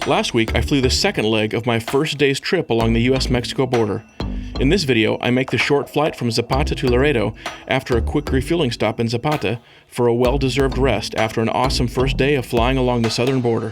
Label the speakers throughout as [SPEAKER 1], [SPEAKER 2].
[SPEAKER 1] Last week, I flew the second leg of my first day's trip along the U.S. Mexico border. In this video, I make the short flight from Zapata to Laredo after a quick refueling stop in Zapata for a well-deserved rest after an awesome first day of flying along the southern border.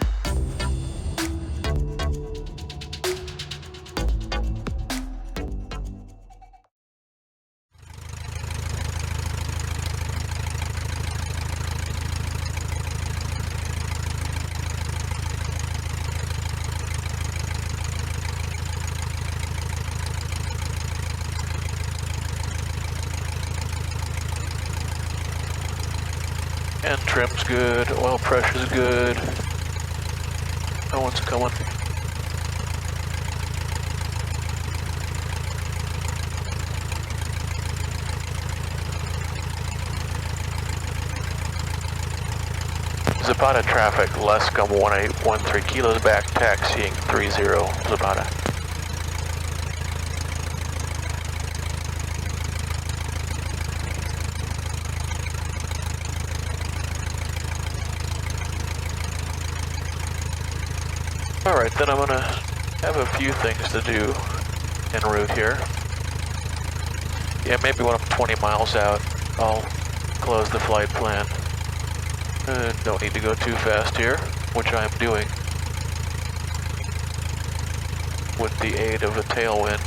[SPEAKER 2] And trim's good, oil pressure's good. No one's coming. Zapata traffic, less come 1813 kilos back, taxiing 30 Zapata. Alright, then I'm gonna have a few things to do en route here. Yeah, maybe when I'm 20 miles out, I'll close the flight plan. Don't need to go too fast here, which I'm doing with the aid of a tailwind.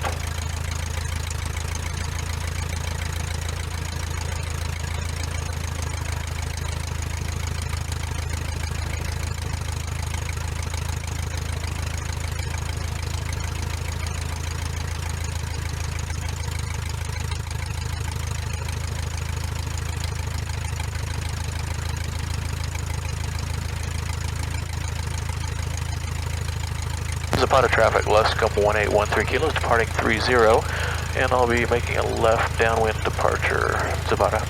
[SPEAKER 2] Zapata traffic, less come 1813 kilos, departing 30, and I'll be making a left downwind departure, Zapata.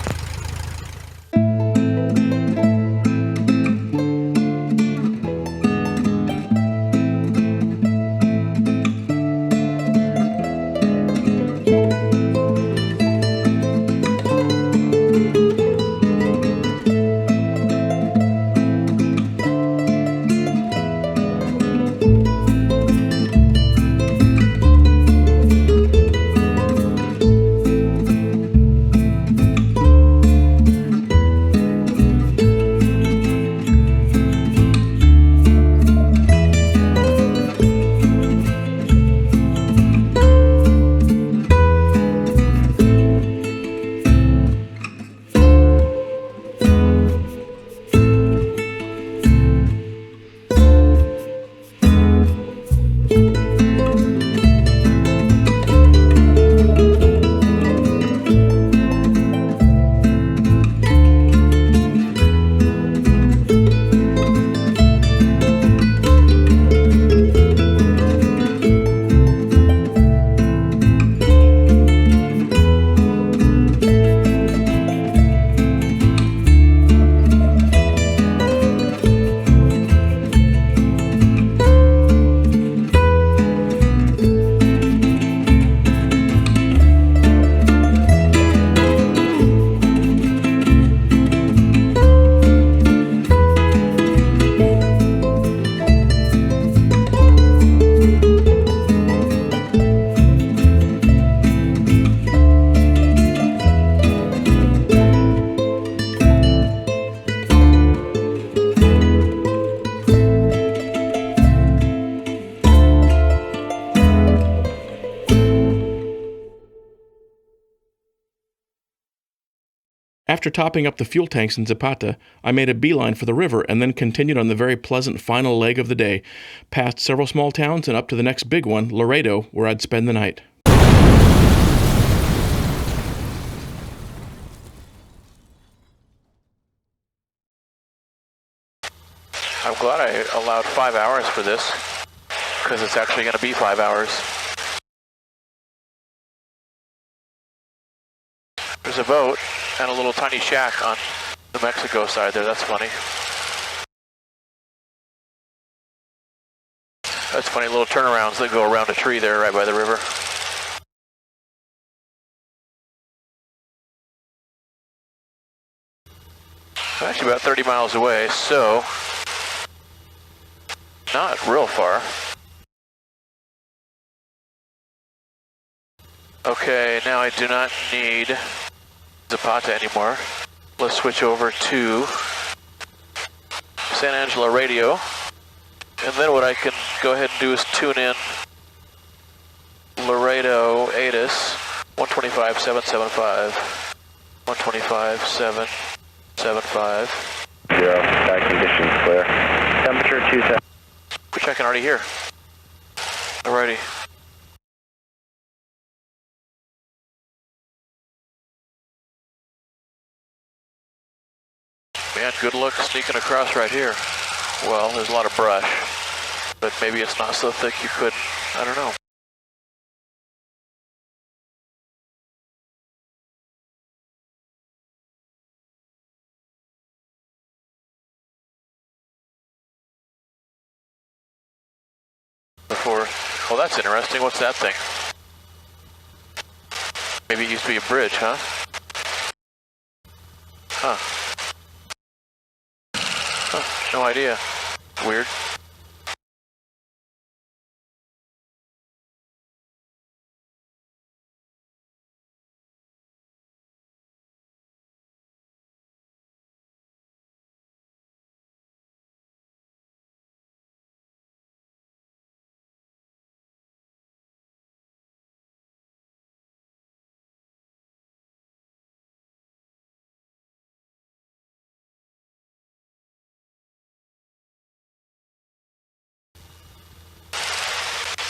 [SPEAKER 1] After topping up the fuel tanks in Zapata, I made a beeline for the river and then continued on the very pleasant final leg of the day, past several small towns and up to the next big one, Laredo, where I'd spend the night.
[SPEAKER 2] I'm glad I allowed 5 hours for this, because it's actually going to be 5 hours. There's a boat and a little tiny shack on the Mexico side there, that's funny. That's funny, little turnarounds that go around a tree there right by the river. I'm actually about 30 miles away, so not real far. Okay, now I do not need Zapata anymore. Let's switch over to San Angelo radio. And then what I can go ahead and do is tune in Laredo ATIS 125.775. 125.775.
[SPEAKER 3] 0, sky conditions clear. Temperature 27.
[SPEAKER 2] Which I can already hear. Alrighty. Man, good luck sneaking across right here. Well, there's a lot of brush, but maybe it's not so thick you couldn't. I don't know. Before, oh, that's interesting. What's that thing? Maybe it used to be a bridge, huh? Huh. No idea. Weird.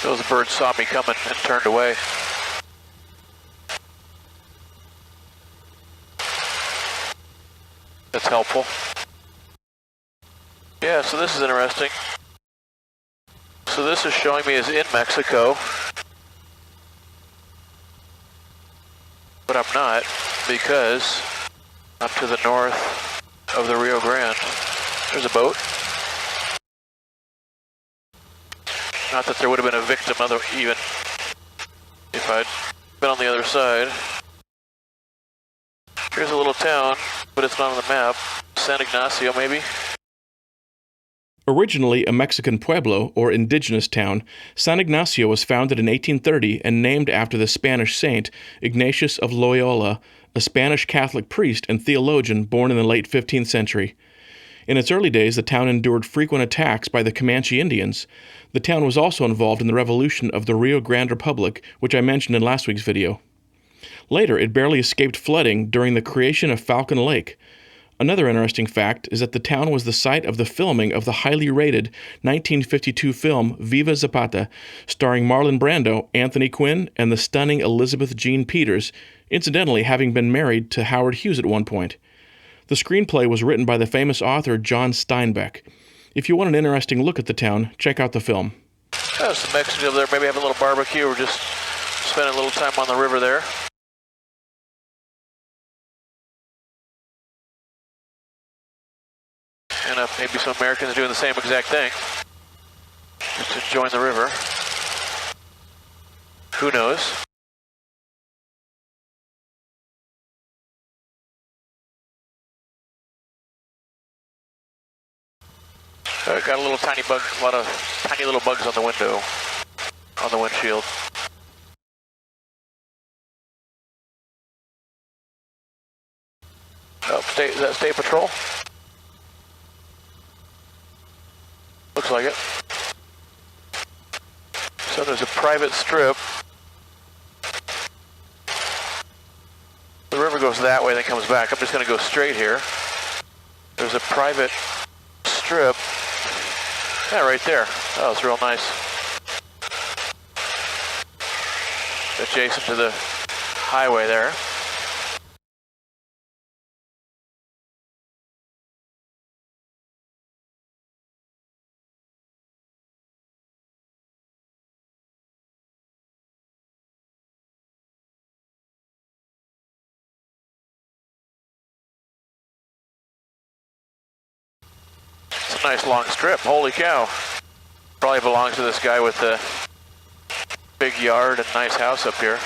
[SPEAKER 2] Those birds saw me coming and turned away. That's helpful. Yeah, so this is interesting. So this is showing me as in Mexico, but I'm not, because I'm to the north of the Rio Grande. There's a boat. Not that there would have been a victim even if I'd been on the other side. Here's a little town, but it's not on the map. San Ignacio, maybe?
[SPEAKER 1] Originally a Mexican pueblo, or indigenous town, San Ignacio was founded in 1830 and named after the Spanish saint Ignatius of Loyola, a Spanish Catholic priest and theologian born in the late 15th century. In its early days, the town endured frequent attacks by the Comanche Indians. The town was also involved in the revolution of the Rio Grande Republic, which I mentioned in last week's video. Later, it barely escaped flooding during the creation of Falcon Lake. Another interesting fact is that the town was the site of the filming of the highly rated 1952 film Viva Zapata, starring Marlon Brando, Anthony Quinn, and the stunning Elizabeth Jean Peters, incidentally having been married to Howard Hughes at one point. The screenplay was written by the famous author John Steinbeck. If you want an interesting look at the town, check out the film.
[SPEAKER 2] Oh, some Mexicans over there, maybe having a little barbecue or just spending a little time on the river there. And maybe some Americans doing the same exact thing. Just enjoying the river. Who knows? Got a little tiny bug, a lot of tiny little bugs on the window, on the windshield. Oh, is that State Patrol? Looks like it. So there's a private strip. The river goes that way, then comes back. I'm just going to go straight here. There's a private strip. Yeah, right there. Oh, it's real nice. Adjacent to the highway there. It's a nice long strip. Holy cow. Probably belongs to this guy with the big yard and nice house up here.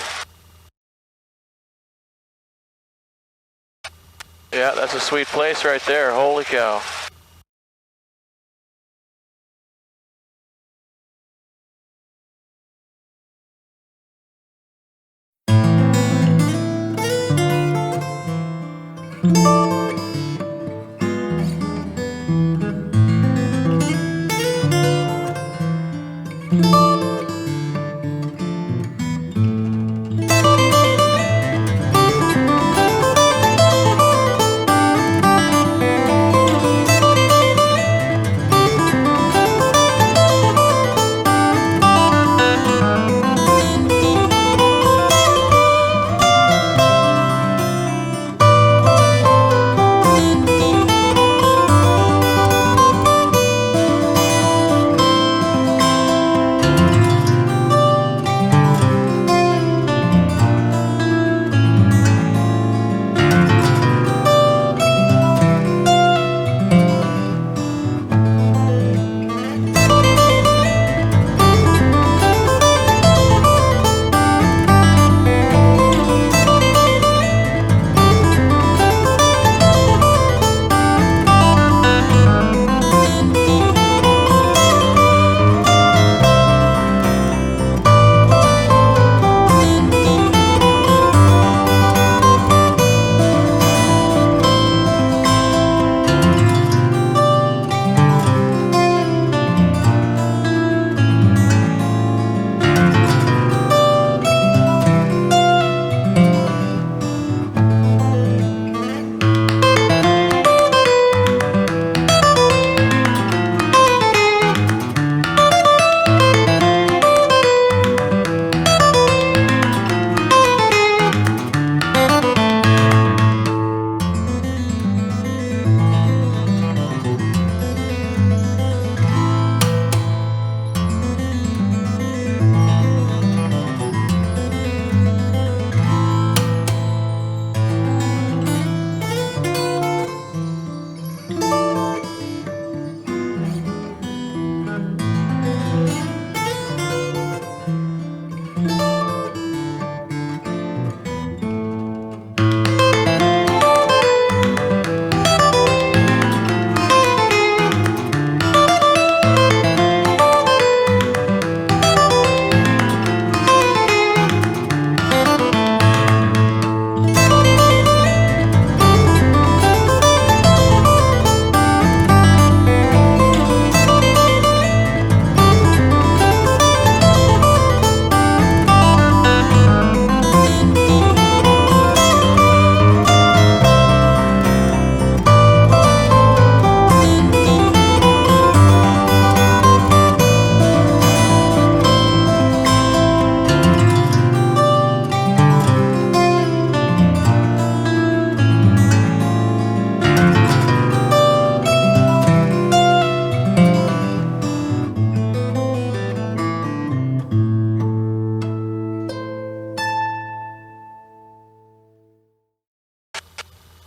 [SPEAKER 2] Yeah, that's a sweet place right there. Holy cow.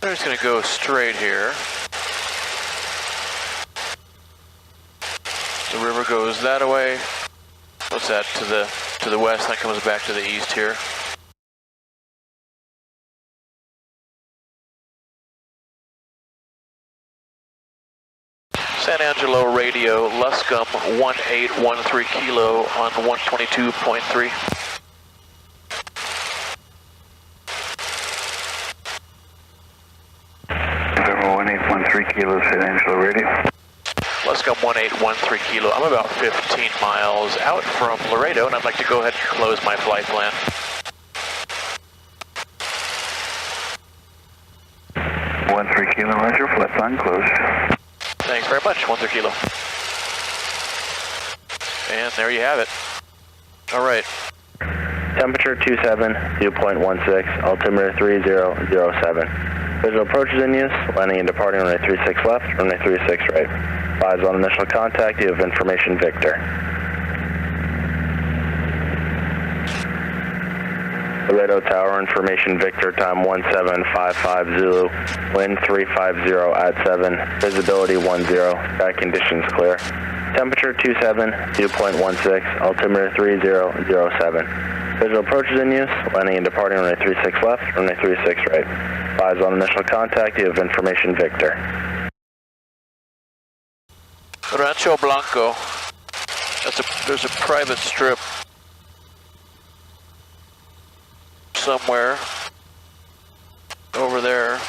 [SPEAKER 2] We're just gonna go straight here. The river goes that way. What's that, to the west, that comes back to the east here. San Angelo radio, Luscombe 1813 kilo on 122.3.
[SPEAKER 3] November 1813 kilo, San Angelo radio.
[SPEAKER 2] Luscombe 1813 kilo. I'm about 15 miles out from Laredo, and I'd like to go ahead and close my flight plan.
[SPEAKER 3] 13 kilo, roger, flight plan closed.
[SPEAKER 2] Thanks very much, 13 kilo. And there you have it. All right.
[SPEAKER 3] Temperature 27, dew point 16, altimeter 3007. Visual approaches in use, landing and departing runway 36 left, runway 36 right. Advise on initial contact, you have information Victor. Laredo Tower, information Victor, time 1755 Zulu, wind 350 at 7, visibility 10, sky conditions clear. Temperature 27, dew point 16, altimeter 3007. Visual approaches in use, landing and departing runway 36 left, runway 36 right. Advise on initial contact, you have information Victor.
[SPEAKER 2] Rancho Blanco. There's a private strip somewhere over there.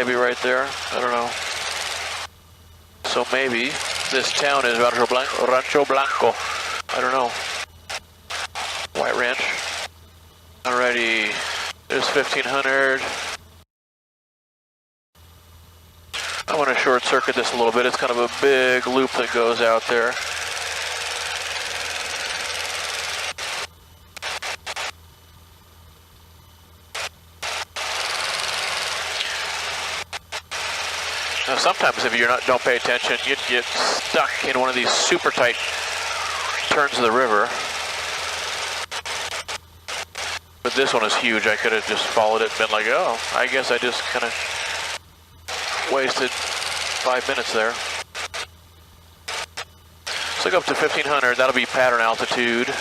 [SPEAKER 2] maybe right there. I don't know. So maybe this town is Rancho Blanco. I don't know. White Ranch. Alrighty, there's 1500. I want to short circuit this a little bit. It's kind of a big loop that goes out there. Now sometimes if you don't pay attention, you'd get stuck in one of these super tight turns of the river. But this one is huge. I could have just followed it and been like, oh, I guess I just kind of wasted 5 minutes there. Let's look up to 1500. That'll be pattern altitude.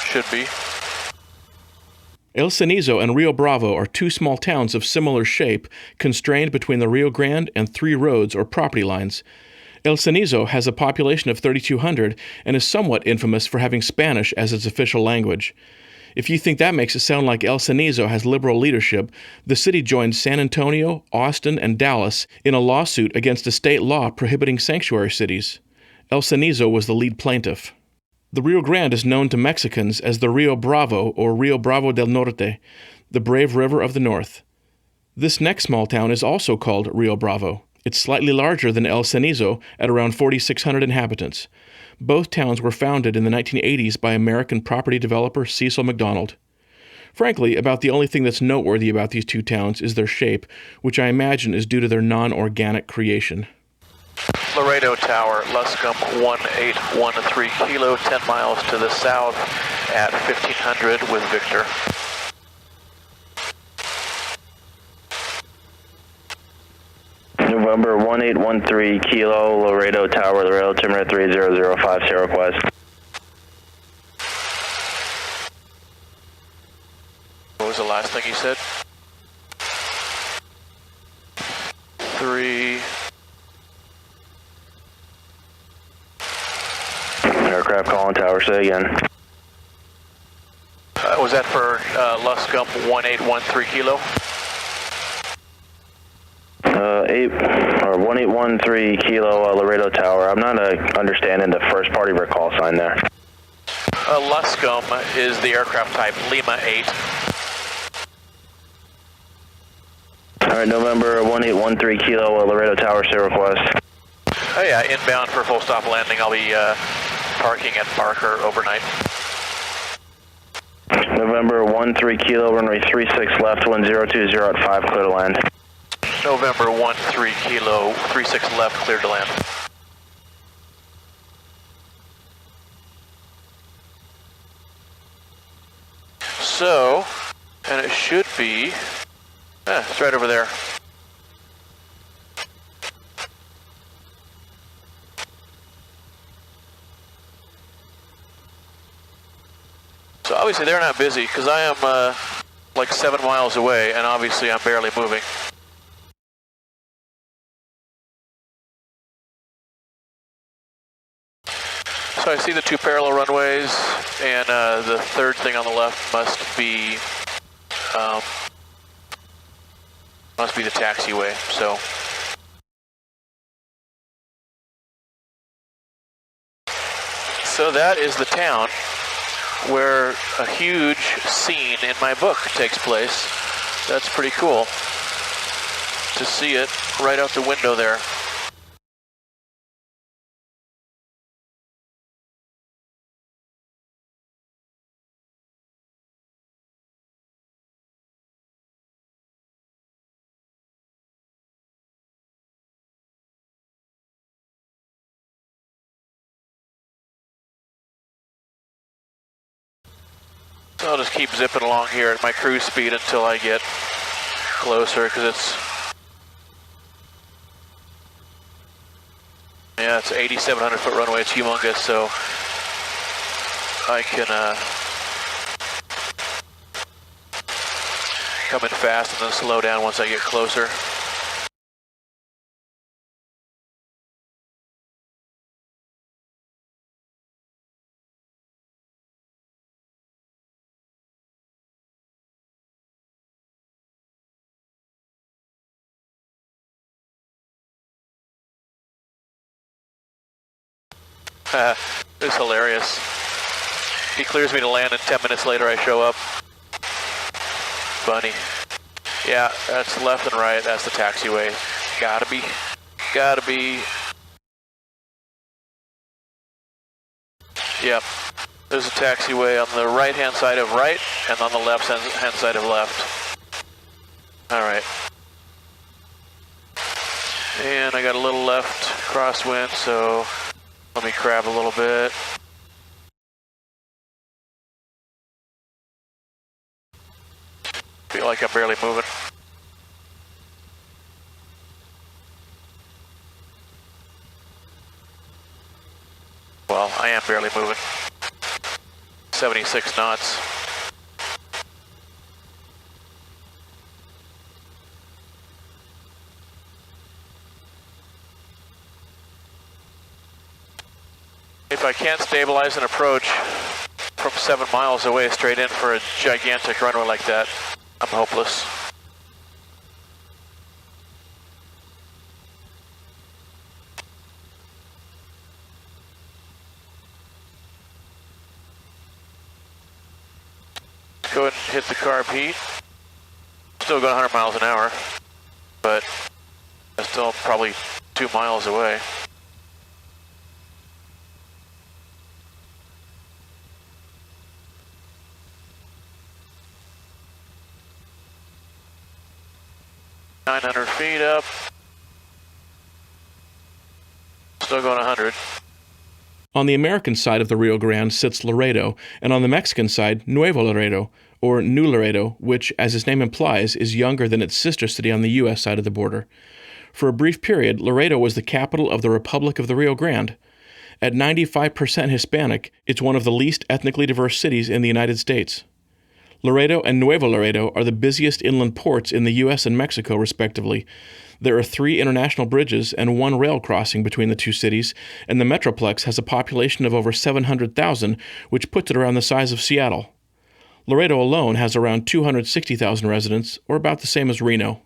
[SPEAKER 2] Should be.
[SPEAKER 1] El Cenizo and Rio Bravo are two small towns of similar shape, constrained between the Rio Grande and three roads or property lines. El Cenizo has a population of 3,200 and is somewhat infamous for having Spanish as its official language. If you think that makes it sound like El Cenizo has liberal leadership, the city joined San Antonio, Austin, and Dallas in a lawsuit against a state law prohibiting sanctuary cities. El Cenizo was the lead plaintiff. The Rio Grande is known to Mexicans as the Rio Bravo or Rio Bravo del Norte, the brave river of the north. This next small town is also called Rio Bravo. It's slightly larger than El Cenizo at around 4,600 inhabitants. Both towns were founded in the 1980s by American property developer Cecil McDonald. Frankly, about the only thing that's noteworthy about these two towns is their shape, which I imagine is due to their non-organic creation.
[SPEAKER 2] Laredo Tower, Luscombe 1813 Kilo, 10 miles to the south at 1500 with Victor.
[SPEAKER 3] November 1813 Kilo, Laredo Tower, Laredo altimeter 3005, request.
[SPEAKER 2] What was the last thing you said? 3.
[SPEAKER 3] Aircraft calling tower, say again.
[SPEAKER 2] Was that for Luscombe 1813 Kilo?
[SPEAKER 3] 1813 Kilo, Laredo Tower. I'm not understanding the first part of your call sign there.
[SPEAKER 2] Luscombe is the aircraft type, Lima 8.
[SPEAKER 3] Alright, November 1813 Kilo, Laredo Tower, say request.
[SPEAKER 2] Oh yeah, inbound for full stop landing. I'll be parking at Barker overnight.
[SPEAKER 3] November 13 Kilo, runway 36 left, 1020 at 5, clear to land.
[SPEAKER 2] November 13 Kilo, 36 left, clear to land. So, and it should be, it's right over there. So obviously they're not busy because I am like 7 miles away and obviously I'm barely moving. So I see the two parallel runways, and the third thing on the left must be the taxiway. So that is the town where a huge scene in my book takes place. That's pretty cool to see it right out the window there. So I'll just keep zipping along here at my cruise speed until I get closer, because it's 8,700 foot runway. It's humongous, so I can come in fast and then slow down once I get closer. It's hilarious. He clears me to land and 10 minutes later I show up. Funny. Yeah, that's left and right. That's the taxiway. Gotta be. Yep. There's a taxiway on the right-hand side of right and on the left-hand side of left. All right. And I got a little left crosswind, so let me crab a little bit. Feel like I'm barely moving. Well, I am barely moving. 76 knots. If I can't stabilize an approach from 7 miles away straight in for a gigantic runway like that, I'm hopeless. Go ahead and hit the carb heat. Still going 100 miles an hour, but I'm still probably 2 miles away. .900 feet up. Still going 100.
[SPEAKER 1] On the American side of the Rio Grande sits Laredo, and on the Mexican side, Nuevo Laredo, or New Laredo, which, as its name implies, is younger than its sister city on the U.S. side of the border. For a brief period, Laredo was the capital of the Republic of the Rio Grande. At 95% Hispanic, it's one of the least ethnically diverse cities in the United States. Laredo and Nuevo Laredo are the busiest inland ports in the U.S. and Mexico, respectively. There are 3 international bridges and 1 rail crossing between the two cities, and the Metroplex has a population of over 700,000, which puts it around the size of Seattle. Laredo alone has around 260,000 residents, or about the same as Reno.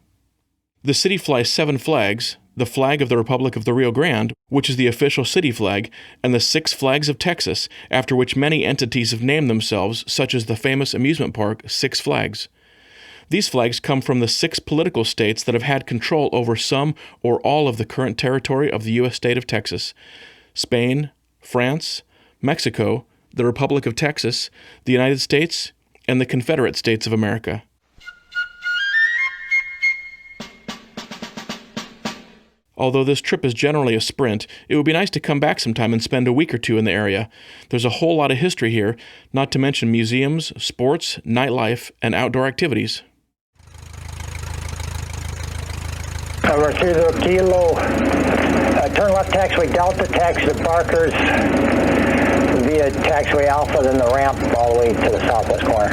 [SPEAKER 1] The city flies 7 flags: the flag of the Republic of the Rio Grande, which is the official city flag, and the 6 flags of Texas, after which many entities have named themselves, such as the famous amusement park Six Flags. These flags come from the 6 political states that have had control over some or all of the current territory of the U.S. state of Texas: Spain, France, Mexico, the Republic of Texas, the United States, and the Confederate States of America. Although this trip is generally a sprint, it would be nice to come back sometime and spend a week or 2 in the area. There's a whole lot of history here, not to mention museums, sports, nightlife, and outdoor activities.
[SPEAKER 4] Over Kilo, turn left taxiway Delta, taxi to Barker's, via taxiway Alpha, then the ramp all the way to the southwest corner.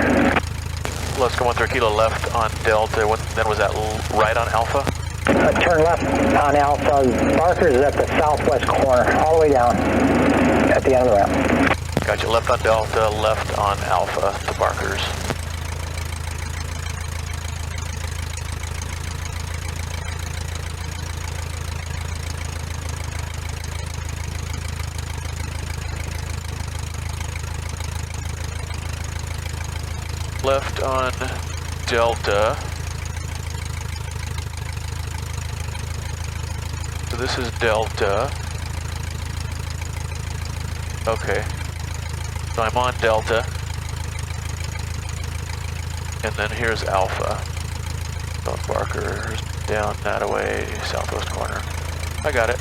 [SPEAKER 2] Let's go 13 Kilo left on Delta, then was that right on Alpha?
[SPEAKER 4] Turn left on Alpha, Barker's is at the southwest corner, all the way down at the end of the ramp.
[SPEAKER 2] Gotcha, left on Delta, left on Alpha to Barker's. Left on Delta. So this is Delta. Okay. So I'm on Delta. And then here's Alpha. South Barker's down that way, southwest corner. I got it.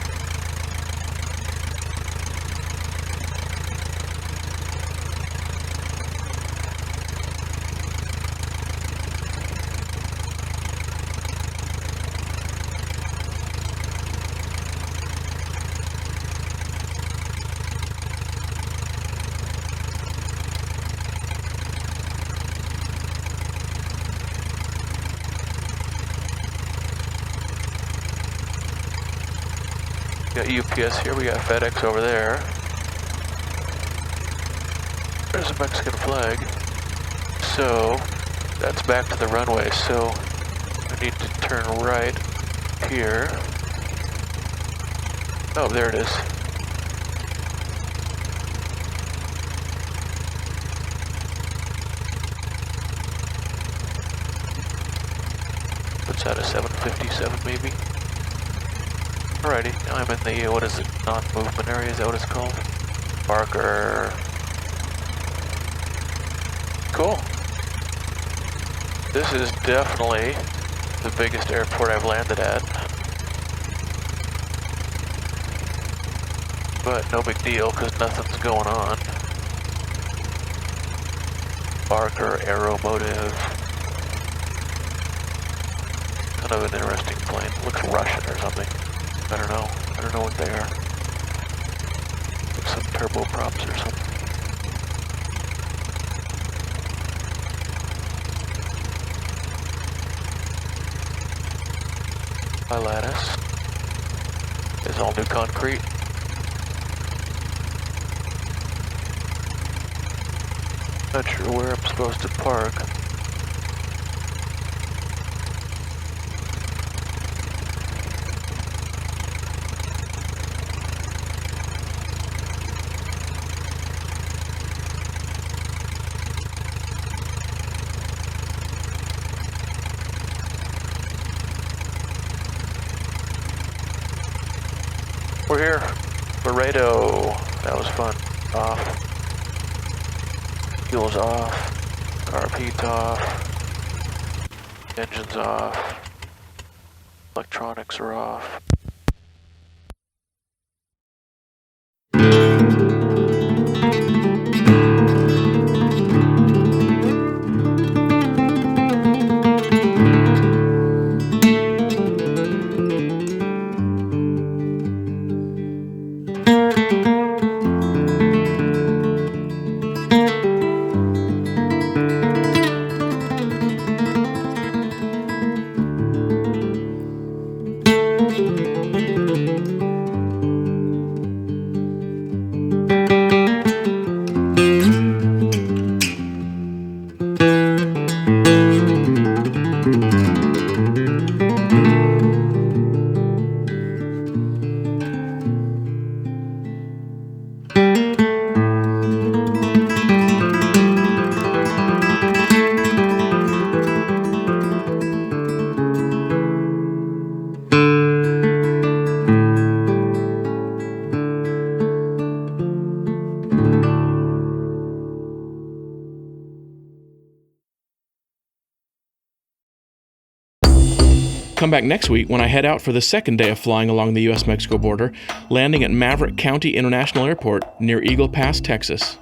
[SPEAKER 2] We got UPS here, we got FedEx over there. There's a Mexican flag. So, that's back to the runway, so I need to turn right here. Oh, there it is. it's at a 757 maybe. Alrighty, I'm in the, what is it, non-movement area, is that what it's called? Barker. Cool. This is definitely the biggest airport I've landed at. But no big deal, because nothing's going on. Barker Aeromotive. Kind of an interesting plane. Looks Russian or something. I don't know. I don't know what they are. Like some turboprops or something. My lattice is all new concrete. Not sure where I'm supposed to park. We're here. Laredo. That was fun. Off. Fuel's off. Carb heat's off. Engine's off. Electronics are off.
[SPEAKER 1] Come back next week when I head out for the second day of flying along the U.S. Mexico border, landing at Maverick County International Airport near Eagle Pass, Texas.